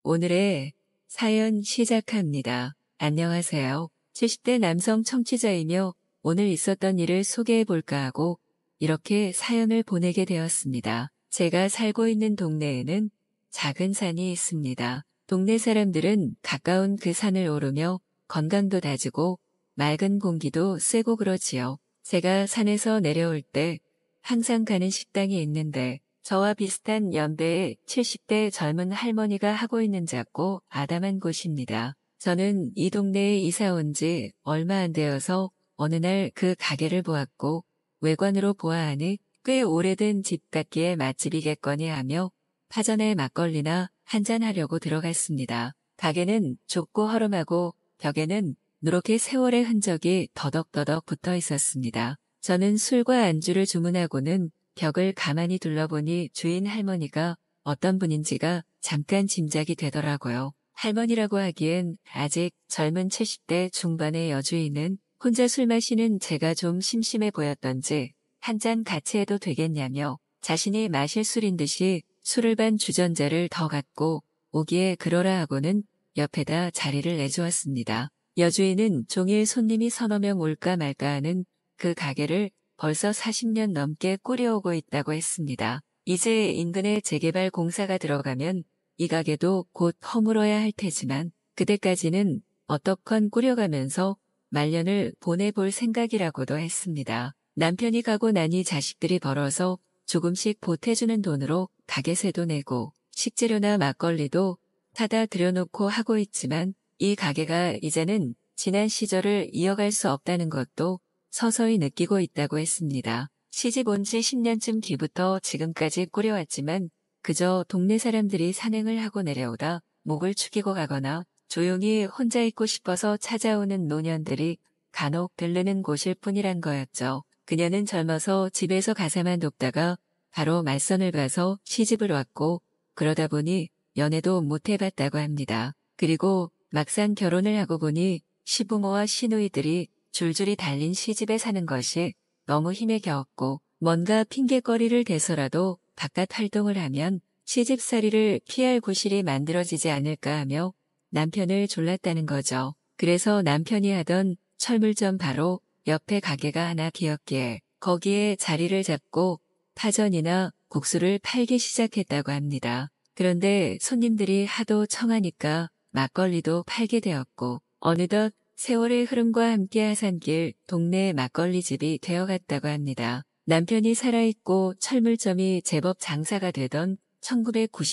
오늘의 사연 시작합니다. 안녕하세요. 70대 남성 청취자이며 오늘 있었던 일을 소개해 볼까 하고 이렇게 사연을 보내게 되었습니다. 제가 살고 있는 동네에는 작은 산이 있습니다. 동네 사람들은 가까운 그 산을 오르며 건강도 다지고 맑은 공기도 쐬고 그러지요. 제가 산에서 내려올 때 항상 가는 식당이 있는데 저와 비슷한 연배의 70대 젊은 할머니가 하고 있는 작고 아담한 곳입니다. 저는 이 동네에 이사 온 지 얼마 안 되어서 어느 날 그 가게를 보았고 외관으로 보아하니 꽤 오래된 집 같기에 맛집이겠거니 하며 파전에 막걸리나 한잔하려고 들어갔습니다. 가게는 좁고 허름하고 벽에는 누렇게 세월의 흔적이 더덕더덕 붙어 있었습니다. 저는 술과 안주를 주문하고는 벽을 가만히 둘러보니 주인 할머니가 어떤 분인지가 잠깐 짐작이 되더라고요. 할머니라고 하기엔 아직 젊은 70대 중반의 여주인은 혼자 술 마시는 제가 좀 심심해 보였던지 한 잔 같이 해도 되겠냐며 자신이 마실 술인 듯이 술을 반 주전자를 더 갖고 오기에 그러라 하고는 옆에다 자리를 내주었습니다. 여주인은 종일 손님이 서너 명 올까 말까 하는 그 가게를 벌써 40년 넘게 꾸려오고 있다고 했습니다. 이제 인근에 재개발 공사가 들어가면 이 가게도 곧 허물어야 할 테지만 그때까지는 어떻건 꾸려가면서 말년을 보내볼 생각이라고도 했습니다. 남편이 가고 나니 자식들이 벌어서 조금씩 보태주는 돈으로 가게세도 내고 식재료나 막걸리도 사다 들여놓고 하고 있지만 이 가게가 이제는 지난 시절을 이어갈 수 없다는 것도 서서히 느끼고 있다고 했습니다. 시집 온 지 10년쯤 뒤부터 지금까지 꾸려왔지만 그저 동네 사람들이 산행을 하고 내려오다 목을 축이고 가거나 조용히 혼자 있고 싶어서 찾아오는 노년들이 간혹 들르는 곳일 뿐이란 거였죠. 그녀는 젊어서 집에서 가사만 돕다가 바로 말선을 봐서 시집을 왔고 그러다 보니 연애도 못 해봤다고 합니다. 그리고 막상 결혼을 하고 보니 시부모와 시누이들이 줄줄이 달린 시집에 사는 것이 너무 힘에 겨웠고 뭔가 핑계거리를 대서라도 바깥 활동을 하면 시집살이를 피할 구실이 만들어지지 않을까 하며 남편을 졸랐다는 거죠. 그래서 남편이 하던 철물점 바로 옆에 가게가 하나 비었기에 거기에 자리를 잡고 파전이나 국수를 팔기 시작했다고 합니다. 그런데 손님들이 하도 청하니까 막걸리도 팔게 되었고 어느덧 세월의 흐름과 함께 하산길 동네 막걸리집이 되어갔다고 합니다. 남편이 살아있고 철물점이 제법 장사가 되던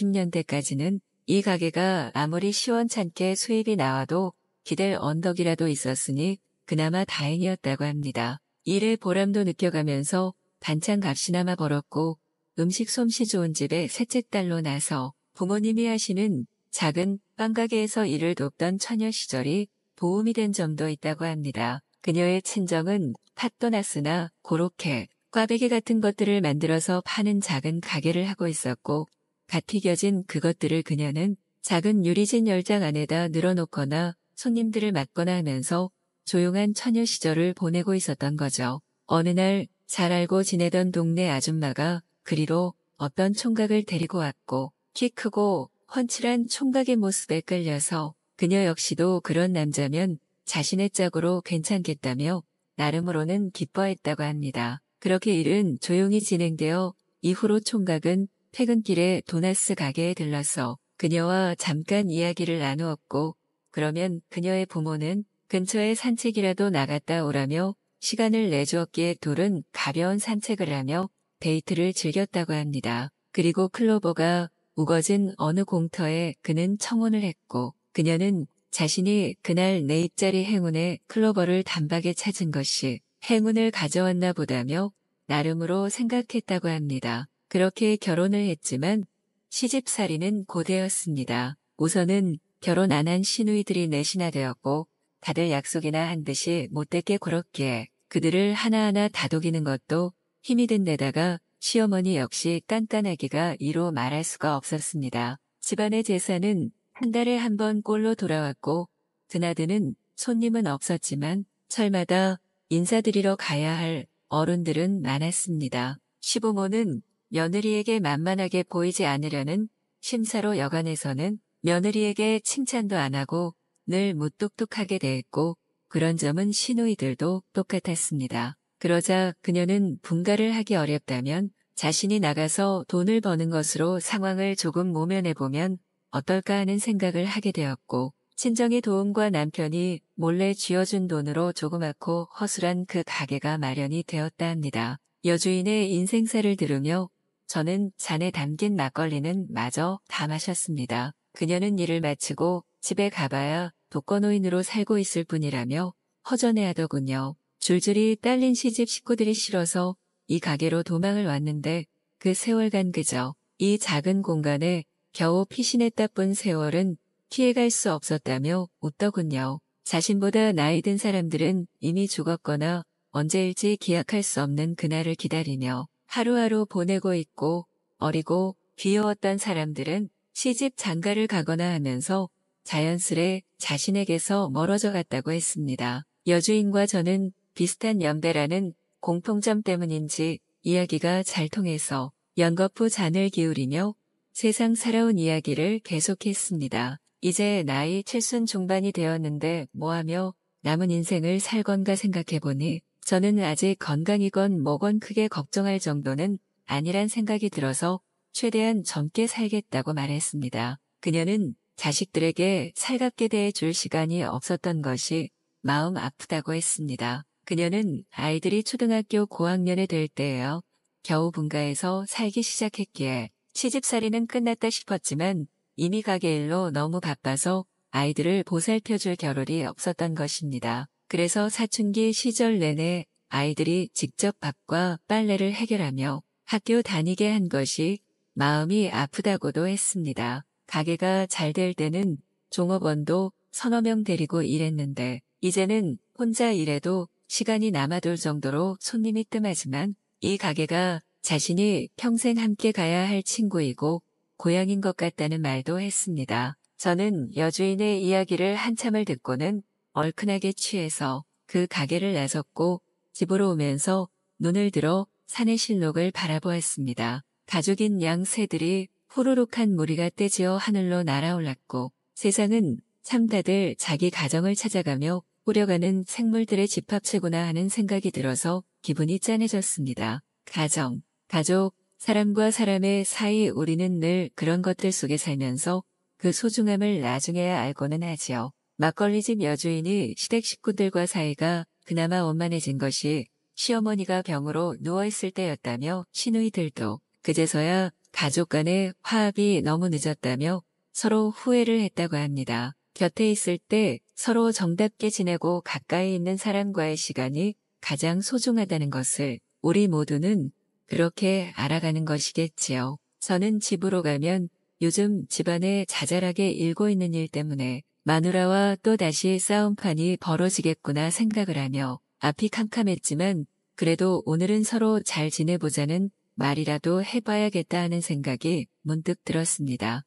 1990년대까지는 이 가게가 아무리 시원찮게 수입이 나와도 기댈 언덕이라도 있었으니 그나마 다행이었다고 합니다. 일의 보람도 느껴가면서 반찬 값이나마 벌었고 음식 솜씨 좋은 집에 셋째 딸로 나서 부모님이 하시는 작은 빵가게에서 일을 돕던 처녀 시절이 도움이 된 점도 있다고 합니다. 그녀의 친정은 팥도 났으나 고로케, 꽈배기 같은 것들을 만들어서 파는 작은 가게를 하고 있었고 갓 튀겨진 그것들을 그녀는 작은 유리진 열장 안에다 늘어놓거나 손님들을 맞거나 하면서 조용한 처녀 시절을 보내고 있었던 거죠. 어느 날 잘 알고 지내던 동네 아줌마가 그리로 어떤 총각을 데리고 왔고 키 크고 훤칠한 총각의 모습에 끌려서 그녀 역시도 그런 남자면 자신의 짝으로 괜찮겠다며 나름으로는 기뻐했다고 합니다. 그렇게 일은 조용히 진행되어 이후로 총각은 퇴근길에 도나스 가게에 들러서 그녀와 잠깐 이야기를 나누었고 그러면 그녀의 부모는 근처에 산책이라도 나갔다 오라며 시간을 내주었기에 둘은 가벼운 산책을 하며 데이트를 즐겼다고 합니다. 그리고 클로버가 우거진 어느 공터에 그는 청혼을 했고 그녀는 자신이 그날 내 입자리 행운에 클로버를 단박에 찾은 것이 행운을 가져왔나 보다며 나름으로 생각했다고 합니다. 그렇게 결혼을 했지만 시집살이는 고되었습니다. 우선은 결혼 안 한 시누이들이 넷이나 되었고 다들 약속이나 한 듯이 못되게 굴었기에 그들을 하나하나 다독이는 것도 힘이 든 데다가 시어머니 역시 깐깐하기가 이로 말할 수가 없었습니다. 집안의 제사는 한 달에 한 번 꼴로 돌아왔고 드나드는 손님은 없었지만 철마다 인사드리러 가야 할 어른들은 많았습니다. 시부모는 며느리에게 만만하게 보이지 않으려는 심사로 여간에서는 며느리에게 칭찬도 안 하고 늘 무뚝뚝하게 대했고 그런 점은 시누이들도 똑같았습니다. 그러자 그녀는 분가를 하기 어렵다면 자신이 나가서 돈을 버는 것으로 상황을 조금 모면해보면 어떨까 하는 생각을 하게 되었고 친정의 도움과 남편이 몰래 쥐어준 돈으로 조그맣고 허술한 그 가게가 마련이 되었다 합니다. 여주인의 인생사를 들으며 저는 잔에 담긴 막걸리는 마저 다 마셨습니다. 그녀는 일을 마치고 집에 가봐야 독거노인으로 살고 있을 뿐이라며 허전해하더군요. 줄줄이 딸린 시집 식구들이 싫어서 이 가게로 도망을 왔는데 그 세월간 그저 이 작은 공간에 겨우 피신했다 뿐 세월은 피해갈 수 없었다며 웃더군요. 자신보다 나이 든 사람들은 이미 죽었거나 언제일지 기약할 수 없는 그날을 기다리며 하루하루 보내고 있고 어리고 귀여웠던 사람들은 시집 장가를 가거나 하면서 자연스레 자신에게서 멀어져 갔다고 했습니다. 여주인과 저는 비슷한 연배라는 공통점 때문인지 이야기가 잘 통해서 연거푸 잔을 기울이며 세상 살아온 이야기를 계속했습니다. 이제 나이 70 중반이 되었는데 뭐하며 남은 인생을 살건가 생각해보니 저는 아직 건강이건 뭐건 크게 걱정할 정도는 아니란 생각이 들어서 최대한 젊게 살겠다고 말했습니다. 그녀는 자식들에게 살갑게 대해줄 시간이 없었던 것이 마음 아프다고 했습니다. 그녀는 아이들이 초등학교 고학년에 될 때에요. 겨우 분가해서 살기 시작했기에 시집살이는 끝났다 싶었지만 이미 가게 일로 너무 바빠서 아이들을 보살펴줄 겨를이 없었던 것입니다. 그래서 사춘기 시절 내내 아이들이 직접 밥과 빨래를 해결하며 학교 다니게 한 것이 마음이 아프다고도 했습니다. 가게가 잘 될 때는 종업원도 서너 명 데리고 일했는데 이제는 혼자 일해도 시간이 남아돌 정도로 손님이 뜸하지만 이 가게가 자신이 평생 함께 가야 할 친구이고 고향인 것 같다는 말도 했습니다. 저는 여주인의 이야기를 한참을 듣고는 얼큰하게 취해서 그 가게를 나섰고 집으로 오면서 눈을 들어 산해실록을 바라보았습니다. 가죽인 양 새들이 후루룩한 무리가 떼지어 하늘로 날아올랐고 세상은 참 다들 자기 가정을 찾아가며 꾸려가는 생물들의 집합체구나 하는 생각이 들어서 기분이 짠해졌습니다. 가정, 가족, 사람과 사람의 사이 우리는 늘 그런 것들 속에 살면서 그 소중함을 나중에야 알고는 하지요. 막걸리집 여주인이 시댁 식구들과 사이가 그나마 원만해진 것이 시어머니가 병으로 누워있을 때였다며 시누이들도 그제서야 가족 간의 화합이 너무 늦었다며 서로 후회를 했다고 합니다. 곁에 있을 때 서로 정답게 지내고 가까이 있는 사람과의 시간이 가장 소중하다는 것을 우리 모두는 그렇게 알아가는 것이겠지요. 저는 집으로 가면 요즘 집안에 자잘하게 일고 있는 일 때문에 마누라와 또다시 싸움판이 벌어지겠구나 생각을 하며 앞이 캄캄했지만 그래도 오늘은 서로 잘 지내보자는 말이라도 해봐야겠다 하는 생각이 문득 들었습니다.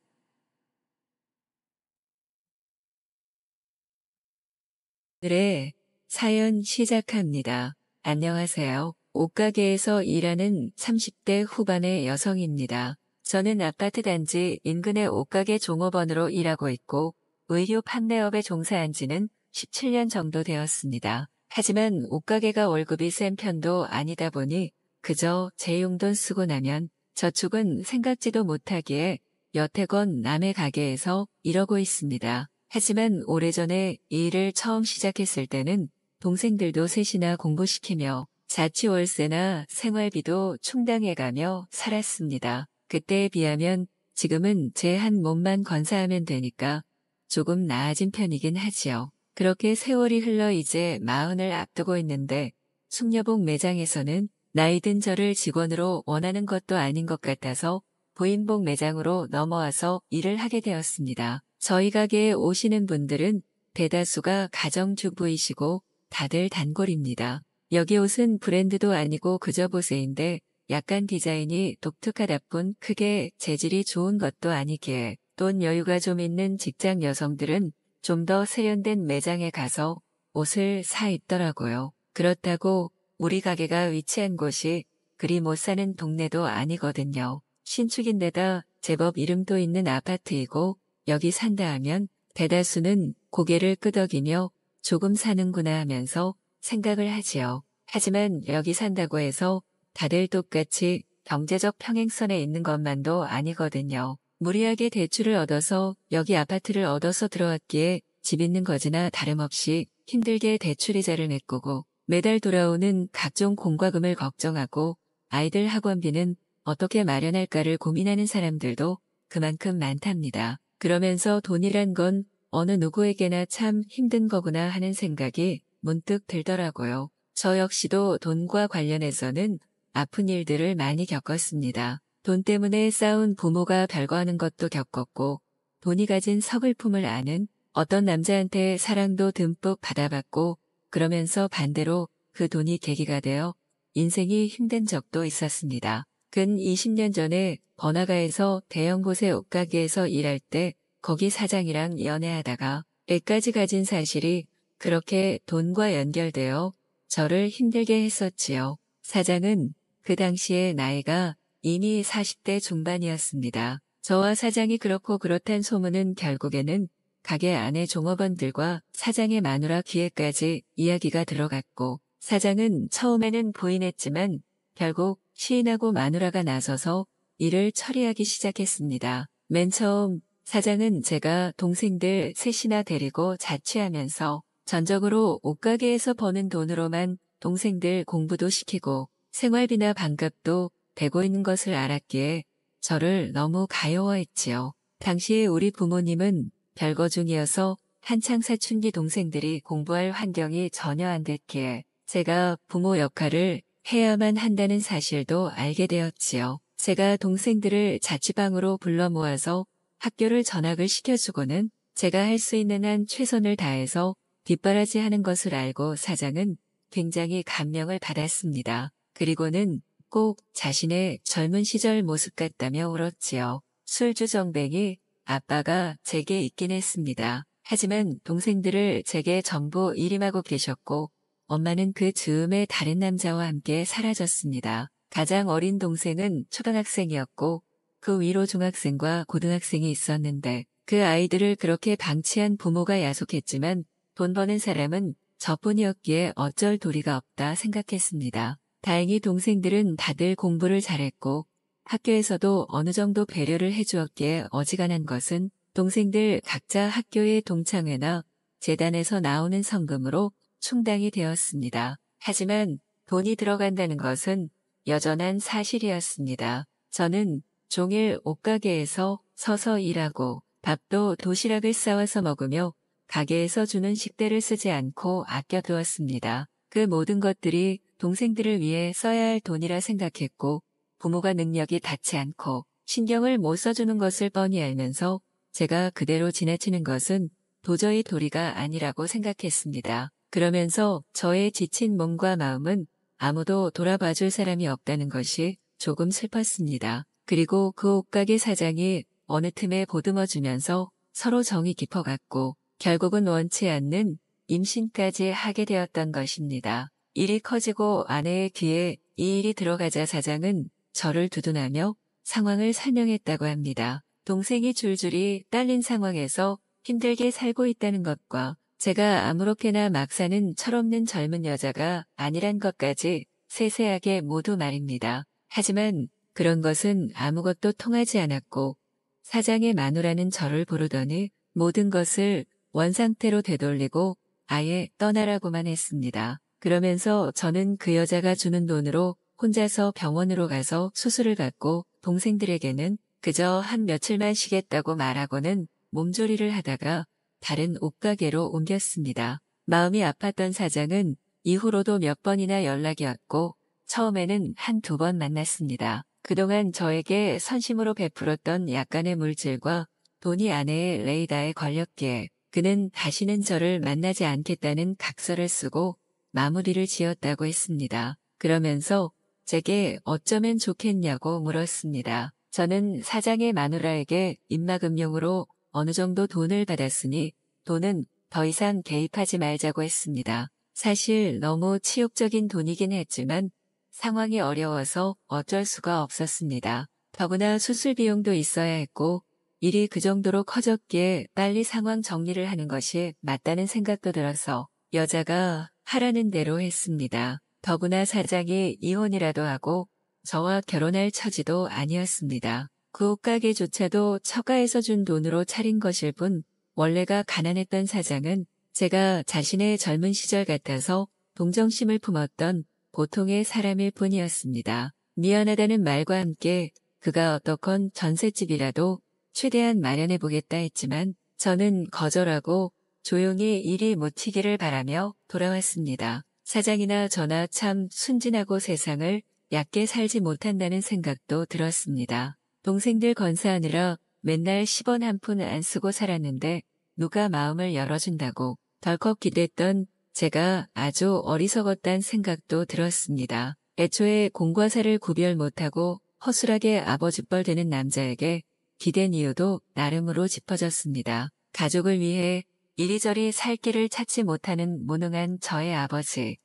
오늘의 사연 시작합니다. 안녕하세요. 옷가게에서 일하는 30대 후반의 여성입니다. 저는 아파트 단지 인근의 옷가게 종업원으로 일하고 있고 의류 판매업에 종사한 지는 17년 정도 되었습니다. 하지만 옷가게가 월급이 센 편도 아니다 보니 그저 제 용돈 쓰고 나면 저축은 생각지도 못하기에 여태건 남의 가게에서 일하고 있습니다. 하지만 오래전에 이 일을 처음 시작했을 때는 동생들도 셋이나 공부시키며 자취월세나 생활비도 충당해가며 살았습니다. 그때에 비하면 지금은 제 한 몸만 건사하면 되니까 조금 나아진 편이긴 하지요. 그렇게 세월이 흘러 이제 40을 앞두고 있는데 숙녀복 매장에서는 나이 든 저를 직원으로 원하는 것도 아닌 것 같아서 부인복 매장으로 넘어와서 일을 하게 되었습니다. 저희 가게에 오시는 분들은 대다수가 가정주부이시고 다들 단골입니다. 여기 옷은 브랜드도 아니고 그저 보세인데 약간 디자인이 독특하다 뿐 크게 재질이 좋은 것도 아니기에 돈 여유가 좀 있는 직장 여성들은 좀 더 세련된 매장에 가서 옷을 사 입더라고요. 그렇다고 우리 가게가 위치한 곳이 그리 못 사는 동네도 아니거든요. 신축인데다 제법 이름도 있는 아파트이고 여기 산다 하면 대다수는 고개를 끄덕이며 조금 사는구나 하면서 생각을 하지요. 하지만 여기 산다고 해서 다들 똑같이 경제적 평행선에 있는 것만도 아니거든요. 무리하게 대출을 얻어서 여기 아파트를 얻어서 들어왔기에 집 있는 거지나 다름없이 힘들게 대출이자를 메꾸고 매달 돌아오는 각종 공과금을 걱정하고 아이들 학원비는 어떻게 마련할까를 고민하는 사람들도 그만큼 많답니다. 그러면서 돈이란 건 어느 누구에게나 참 힘든 거구나 하는 생각이 문득 들더라고요. 저 역시도 돈과 관련해서는 아픈 일들을 많이 겪었습니다. 돈 때문에 싸운 부모가 별거하는 것도 겪었고 돈이 가진 서글픔을 아는 어떤 남자한테 사랑도 듬뿍 받아봤고 그러면서 반대로 그 돈이 계기가 되어 인생이 힘든 적도 있었습니다. 근 20년 전에 번화가에서 대형 곳의 옷가게에서 일할 때 거기 사장이랑 연애하다가 애까지 가진 사실이 그렇게 돈과 연결되어 저를 힘들게 했었지요. 사장은 그 당시에 나이가 이미 40대 중반이었습니다. 저와 사장이 그렇고 그렇단 소문은 결국에는 가게 안의 종업원들과 사장의 마누라 귀에까지 이야기가 들어갔고 사장은 처음에는 부인했지만 결국 시인하고 마누라가 나서서 일을 처리하기 시작했습니다. 맨 처음 사장은 제가 동생들 셋이나 데리고 자취하면서 전적으로 옷가게에서 버는 돈으로만 동생들 공부도 시키고 생활비나 반값도 대고 있는 것을 알았기에 저를 너무 가여워했지요. 당시에 우리 부모님은 별거 중이어서 한창 사춘기 동생들이 공부할 환경이 전혀 안 됐기에 제가 부모 역할을 해야만 한다는 사실도 알게 되었지요. 제가 동생들을 자취방으로 불러 모아서 학교를 전학을 시켜주고는 제가 할 수 있는 한 최선을 다해서 뒷바라지하는 것을 알고 사장은 굉장히 감명을 받았습니다. 그리고는 꼭 자신의 젊은 시절 모습 같다며 울었지요. 술주정뱅이 아빠가 제게 있긴 했습니다. 하지만 동생들을 제게 전부 일임하고 계셨고 엄마는 그 즈음에 다른 남자와 함께 사라졌습니다. 가장 어린 동생은 초등학생이었고 그 위로 중학생과 고등학생이 있었는데 그 아이들을 그렇게 방치한 부모가 야속했지만 돈 버는 사람은 저뿐이었기에 어쩔 도리가 없다 생각했습니다. 다행히 동생들은 다들 공부를 잘했고 학교에서도 어느 정도 배려를 해주었기에 어지간한 것은 동생들 각자 학교의 동창회나 재단에서 나오는 성금으로 충당이 되었습니다. 하지만 돈이 들어간다는 것은 여전한 사실이었습니다. 저는 종일 옷가게에서 서서 일하고 밥도 도시락을 싸와서 먹으며 가게에서 주는 식대를 쓰지 않고 아껴두었습니다. 그 모든 것들이 동생들을 위해 써야 할 돈이라 생각했고 부모가 능력이 닿지 않고 신경을 못 써주는 것을 뻔히 알면서 제가 그대로 지나치는 것은 도저히 도리가 아니라고 생각했습니다. 그러면서 저의 지친 몸과 마음은 아무도 돌아봐줄 사람이 없다는 것이 조금 슬펐습니다. 그리고 그 옷가게 사장이 어느 틈에 보듬어주면서 서로 정이 깊어갔고 결국은 원치 않는 임신까지 하게 되었던 것입니다. 일이 커지고 아내의 귀에 이 일이 들어가자 사장은 저를 두둔하며 상황을 설명했다고 합니다. 동생이 줄줄이 딸린 상황에서 힘들게 살고 있다는 것과 제가 아무렇게나 막 사는 철없는 젊은 여자가 아니란 것까지 세세하게 모두 말입니다. 하지만 그런 것은 아무것도 통하지 않았고 사장의 마누라는 저를 부르더니 모든 것을 원상태로 되돌리고 아예 떠나라고만 했습니다. 그러면서 저는 그 여자가 주는 돈으로 혼자서 병원으로 가서 수술을 받고 동생들에게는 그저 한 며칠만 쉬겠다고 말하고는 몸조리를 하다가 다른 옷가게로 옮겼습니다. 마음이 아팠던 사장은 이후로도 몇 번이나 연락이 왔고 처음에는 한두 번 만났습니다. 그동안 저에게 선심으로 베풀었던 약간의 물질과 돈이 아내의 레이더에 걸렸기에 그는 다시는 저를 만나지 않겠다는 각서를 쓰고 마무리를 지었다고 했습니다. 그러면서 제게 어쩌면 좋겠냐고 물었습니다. 저는 사장의 마누라에게 입막음용으로 어느 정도 돈을 받았으니 돈은 더 이상 개입하지 말자고 했습니다. 사실 너무 치욕적인 돈이긴 했지만 상황이 어려워서 어쩔 수가 없었습니다. 더구나 수술 비용도 있어야 했고 일이 그 정도로 커졌기에 빨리 상황 정리를 하는 것이 맞다는 생각도 들어서 여자가 하라는 대로 했습니다. 더구나 사장이 이혼이라도 하고 저와 결혼할 처지도 아니었습니다. 그 옷가게조차도 처가에서 준 돈으로 차린 것일 뿐 원래가 가난했던 사장은 제가 자신의 젊은 시절 같아서 동정심을 품었던 보통의 사람일 뿐이었습니다. 미안하다는 말과 함께 그가 어떻건 전셋집이라도 최대한 마련해보겠다 했지만 저는 거절하고 조용히 일이 못 튀기를 바라며 돌아왔습니다. 사장이나 저나 참 순진하고 세상을 얕게 살지 못한다는 생각도 들었습니다. 동생들 건사하느라 맨날 10원 한 푼 안 쓰고 살았는데 누가 마음을 열어준다고 덜컥 기댔던 제가 아주 어리석었다는 생각도 들었습니다. 애초에 공과 사를 구별 못하고 허술하게 아버지뻘 되는 남자에게 기댄 이유도 나름으로 짚어졌습니다. 가족을 위해 이리저리 살 길을 찾지 못하는 무능한 저의 아버지.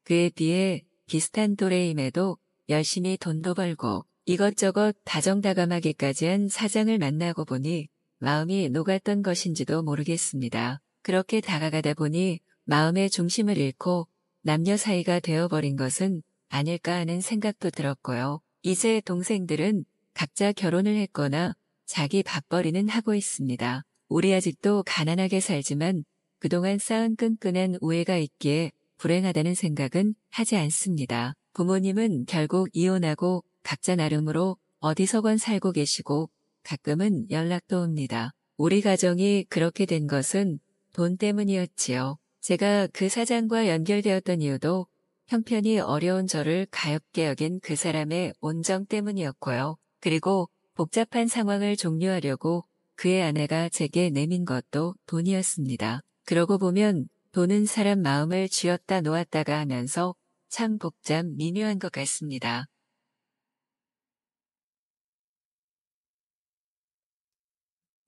그에 비해 비슷한 또래임에도 열심히 돈도 벌고 이것저것 다정다감하기까지 한 사장을 만나고 보니 마음이 녹았던 것인지도 모르겠습니다. 그렇게 다가가다 보니 마음의 중심을 잃고 남녀 사이가 되어버린 것은 아닐까 하는 생각도 들었고요. 이제 동생들은 각자 결혼을 했거나 자기 밥벌이는 하고 있습니다. 우리 아직도 가난하게 살지만 그동안 쌓은 끈끈한 우애가 있기에 불행하다는 생각은 하지 않습니다. 부모님은 결국 이혼하고 각자 나름으로 어디서건 살고 계시고 가끔은 연락도 옵니다. 우리 가정이 그렇게 된 것은 돈 때문이었지요. 제가 그 사장과 연결되었던 이유도 형편이 어려운 저를 가엾게 여긴 그 사람의 온정 때문이었고요. 그리고 복잡한 상황을 종료하려고 그의 아내가 제게 내민 것도 돈이었습니다. 그러고 보면 돈은 사람 마음을 쥐었다 놓았다가 하면서 참 복잡 미묘한 것 같습니다.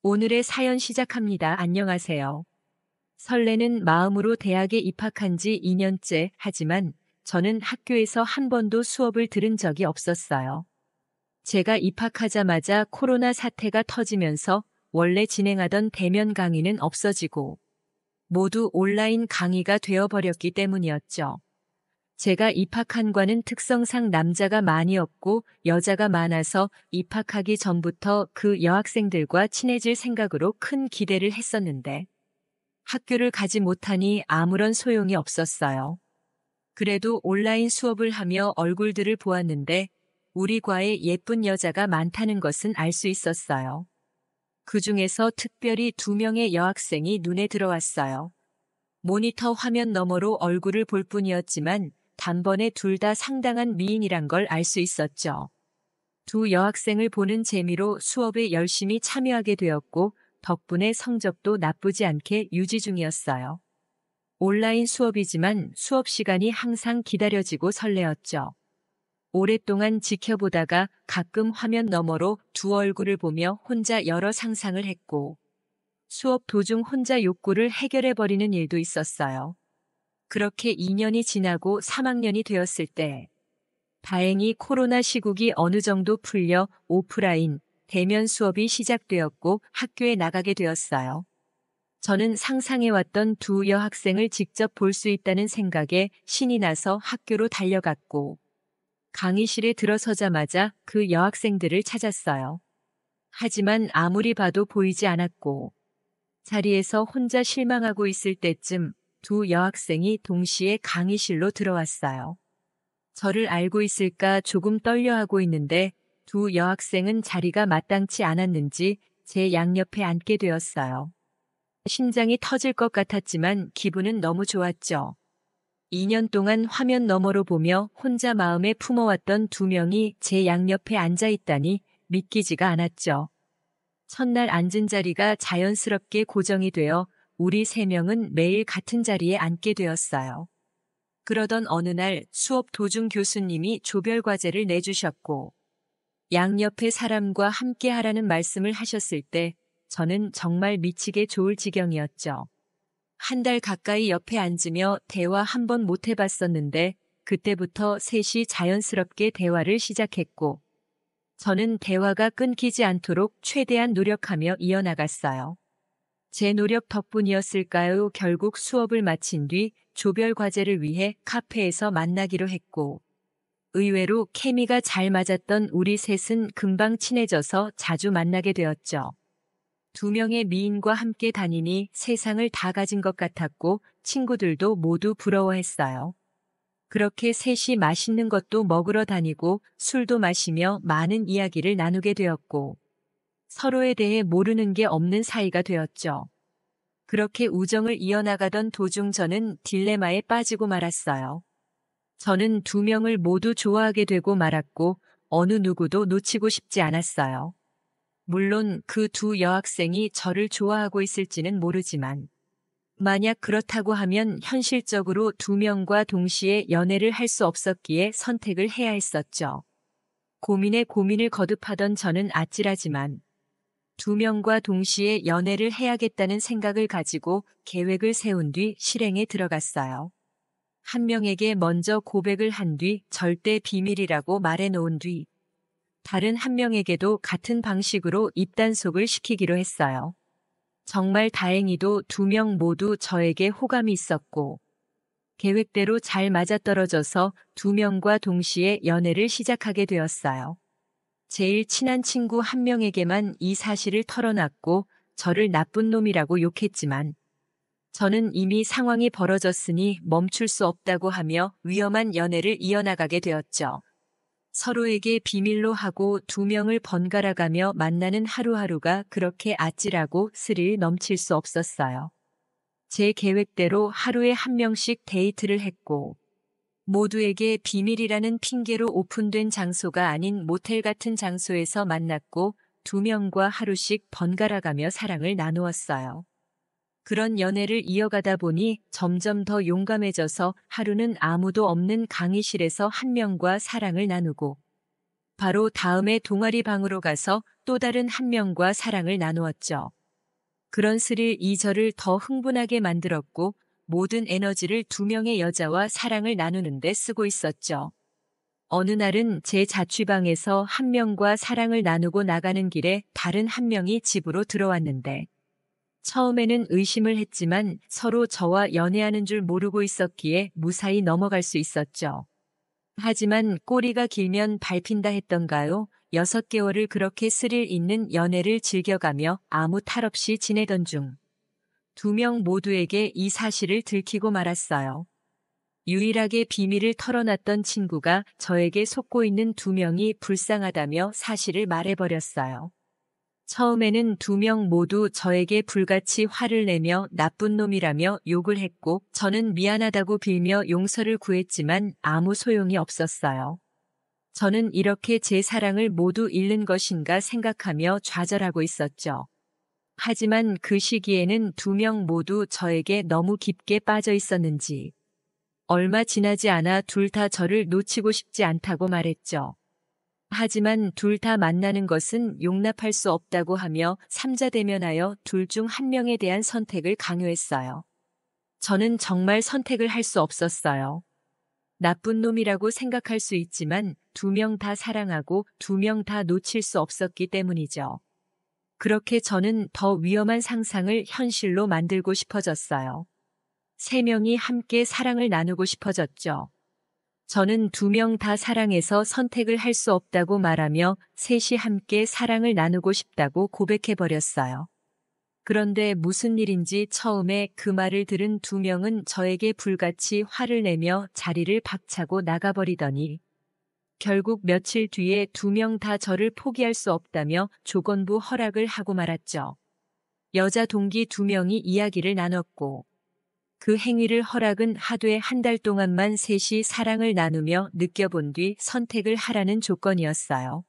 오늘의 사연 시작합니다. 안녕하세요. 설레는 마음으로 대학에 입학한 지 2년째 하지만 저는 학교에서 한 번도 수업을 들은 적이 없었어요. 제가 입학하자마자 코로나 사태가 터지면서 원래 진행하던 대면 강의는 없어지고 모두 온라인 강의가 되어버렸기 때문이었죠. 제가 입학한 과는 특성상 남자가 많이 없고 여자가 많아서 입학하기 전부터 그 여학생들과 친해질 생각으로 큰 기대를 했었는데 학교를 가지 못하니 아무런 소용이 없었어요. 그래도 온라인 수업을 하며 얼굴들을 보았는데 우리 과에 예쁜 여자가 많다는 것은 알 수 있었어요. 그 중에서 특별히 2명의 여학생이 눈에 들어왔어요. 모니터 화면 너머로 얼굴을 볼 뿐이었지만 단번에 둘 다 상당한 미인이란 걸 알 수 있었죠. 두 여학생을 보는 재미로 수업에 열심히 참여하게 되었고 덕분에 성적도 나쁘지 않게 유지 중이었어요. 온라인 수업이지만 수업 시간이 항상 기다려지고 설레었죠. 오랫동안 지켜보다가 가끔 화면 너머로 두 얼굴을 보며 혼자 여러 상상을 했고 수업 도중 혼자 욕구를 해결해버리는 일도 있었어요. 그렇게 2년이 지나고 3학년이 되었을 때 다행히 코로나 시국이 어느 정도 풀려 오프라인, 대면 수업이 시작되었고 학교에 나가게 되었어요. 저는 상상해왔던 두 여학생을 직접 볼 수 있다는 생각에 신이 나서 학교로 달려갔고 강의실에 들어서자마자 그 여학생들을 찾았어요. 하지만 아무리 봐도 보이지 않았고 자리에서 혼자 실망하고 있을 때쯤 두 여학생이 동시에 강의실로 들어왔어요. 저를 알고 있을까 조금 떨려하고 있는데 두 여학생은 자리가 마땅치 않았는지 제 양옆에 앉게 되었어요. 심장이 터질 것 같았지만 기분은 너무 좋았죠. 2년 동안 화면 너머로 보며 혼자 마음에 품어왔던 2명이 제 양옆에 앉아 있다니 믿기지가 않았죠. 첫날 앉은 자리가 자연스럽게 고정이 되어 우리 3명은 매일 같은 자리에 앉게 되었어요. 그러던 어느 날 수업 도중 교수님이 조별 과제를 내주셨고 양옆의 사람과 함께 하라는 말씀을 하셨을 때 저는 정말 미치게 좋을 지경이었죠. 한 달 가까이 옆에 앉으며 대화 한 번 못 해봤었는데 그때부터 셋이 자연스럽게 대화를 시작했고 저는 대화가 끊기지 않도록 최대한 노력하며 이어나갔어요. 제 노력 덕분이었을까요? 결국 수업을 마친 뒤 조별 과제를 위해 카페에서 만나기로 했고, 의외로 케미가 잘 맞았던 우리 셋은 금방 친해져서 자주 만나게 되었죠. 두 명의 미인과 함께 다니니 세상을 다 가진 것 같았고 친구들도 모두 부러워했어요. 그렇게 셋이 맛있는 것도 먹으러 다니고 술도 마시며 많은 이야기를 나누게 되었고 서로에 대해 모르는 게 없는 사이가 되었죠. 그렇게 우정을 이어나가던 도중 저는 딜레마에 빠지고 말았어요. 저는 두 명을 모두 좋아하게 되고 말았고 어느 누구도 놓치고 싶지 않았어요. 물론 그 두 여학생이 저를 좋아하고 있을지는 모르지만 만약 그렇다고 하면 현실적으로 두 명과 동시에 연애를 할 수 없었기에 선택을 해야 했었죠. 고민에 고민을 거듭하던 저는 아찔하지만 두 명과 동시에 연애를 해야겠다는 생각을 가지고 계획을 세운 뒤 실행에 들어갔어요. 한 명에게 먼저 고백을 한 뒤 절대 비밀이라고 말해 놓은 뒤 다른 한 명에게도 같은 방식으로 입단속을 시키기로 했어요. 정말 다행히도 두 명 모두 저에게 호감이 있었고 계획대로 잘 맞아떨어져서 두 명과 동시에 연애를 시작하게 되었어요. 제일 친한 친구 한 명에게만 이 사실을 털어놨고 저를 나쁜 놈이라고 욕했지만 저는 이미 상황이 벌어졌으니 멈출 수 없다고 하며 위험한 연애를 이어나가게 되었죠. 서로에게 비밀로 하고 두 명을 번갈아가며 만나는 하루하루가 그렇게 아찔하고 스릴 넘칠 수 없었어요. 제 계획대로 하루에 한 명씩 데이트를 했고 모두에게 비밀이라는 핑계로 오픈된 장소가 아닌 모텔 같은 장소에서 만났고 두 명과 하루씩 번갈아가며 사랑을 나누었어요. 그런 연애를 이어가다 보니 점점 더 용감해져서 하루는 아무도 없는 강의실에서 한 명과 사랑을 나누고 바로 다음에 동아리 방으로 가서 또 다른 한 명과 사랑을 나누었죠. 그런 스릴이 저를 더 흥분하게 만들었고 모든 에너지를 두 명의 여자와 사랑을 나누는 데 쓰고 있었죠. 어느 날은 제 자취방에서 한 명과 사랑을 나누고 나가는 길에 다른 한 명이 집으로 들어왔는데 처음에는 의심을 했지만 서로 저와 연애하는 줄 모르고 있었기에 무사히 넘어갈 수 있었죠. 하지만 꼬리가 길면 밟힌다 했던가요? 6개월을 그렇게 스릴 있는 연애를 즐겨가며 아무 탈 없이 지내던 중 두 명 모두에게 이 사실을 들키고 말았어요. 유일하게 비밀을 털어놨던 친구가 저에게 속고 있는 두 명이 불쌍하다며 사실을 말해버렸어요. 처음에는 두 명 모두 저에게 불같이 화를 내며 나쁜 놈이라며 욕을 했고 저는 미안하다고 빌며 용서를 구했지만 아무 소용이 없었어요. 저는 이렇게 제 사랑을 모두 잃는 것인가 생각하며 좌절하고 있었죠. 하지만 그 시기에는 두 명 모두 저에게 너무 깊게 빠져 있었는지 얼마 지나지 않아 둘 다 저를 놓치고 싶지 않다고 말했죠. 하지만 둘 다 만나는 것은 용납할 수 없다고 하며 삼자 대면하여 둘 중 한 명에 대한 선택을 강요했어요. 저는 정말 선택을 할 수 없었어요. 나쁜 놈이라고 생각할 수 있지만 두 명 다 사랑하고 두 명 다 놓칠 수 없었기 때문이죠. 그렇게 저는 더 위험한 상상을 현실로 만들고 싶어졌어요. 세 명이 함께 사랑을 나누고 싶어졌죠. 저는 두 명 다 사랑해서 선택을 할 수 없다고 말하며 셋이 함께 사랑을 나누고 싶다고 고백해버렸어요. 그런데 무슨 일인지 처음에 그 말을 들은 두 명은 저에게 불같이 화를 내며 자리를 박차고 나가버리더니 결국 며칠 뒤에 두 명 다 저를 포기할 수 없다며 조건부 허락을 하고 말았죠. 여자 동기 두 명이 이야기를 나눴고 그 행위를 허락은 하되 한 달 동안만 셋이 사랑을 나누며 느껴본 뒤 선택을 하라는 조건이었어요.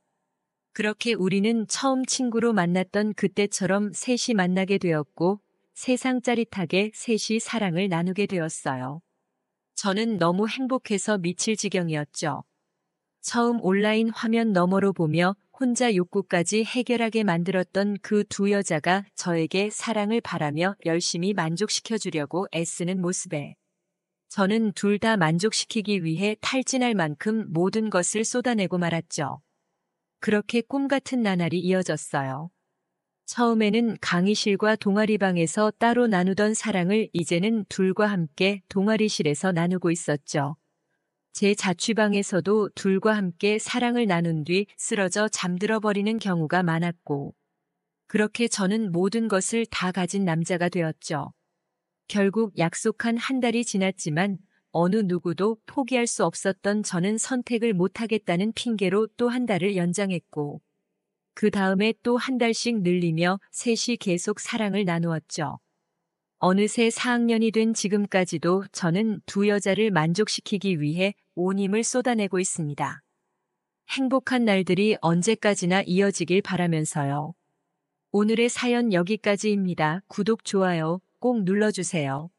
그렇게 우리는 처음 친구로 만났던 그때처럼 셋이 만나게 되었고 세상 짜릿하게 셋이 사랑을 나누게 되었어요. 저는 너무 행복해서 미칠 지경이었죠. 처음 온라인 화면 너머로 보며 혼자 욕구까지 해결하게 만들었던 그 두 여자가 저에게 사랑을 바라며 열심히 만족시켜주려고 애쓰는 모습에 저는 둘 다 만족시키기 위해 탈진할 만큼 모든 것을 쏟아내고 말았죠. 그렇게 꿈 같은 나날이 이어졌어요. 처음에는 강의실과 동아리방에서 따로 나누던 사랑을 이제는 둘과 함께 동아리실에서 나누고 있었죠. 제 자취방에서도 둘과 함께 사랑을 나눈 뒤 쓰러져 잠들어 버리는 경우가 많았고, 그렇게 저는 모든 것을 다 가진 남자가 되었죠. 결국 약속한 한 달이 지났지만 어느 누구도 포기할 수 없었던 저는 선택을 못하겠다는 핑계로 또 한 달을 연장했고, 그 다음에 또 한 달씩 늘리며 셋이 계속 사랑을 나누었죠. 어느새 4학년이 된 지금까지도 저는 두 여자를 만족시키기 위해 온 힘을 쏟아내고 있습니다. 행복한 날들이 언제까지나 이어지길 바라면서요. 오늘의 사연 여기까지입니다. 구독, 좋아요 꼭 눌러주세요.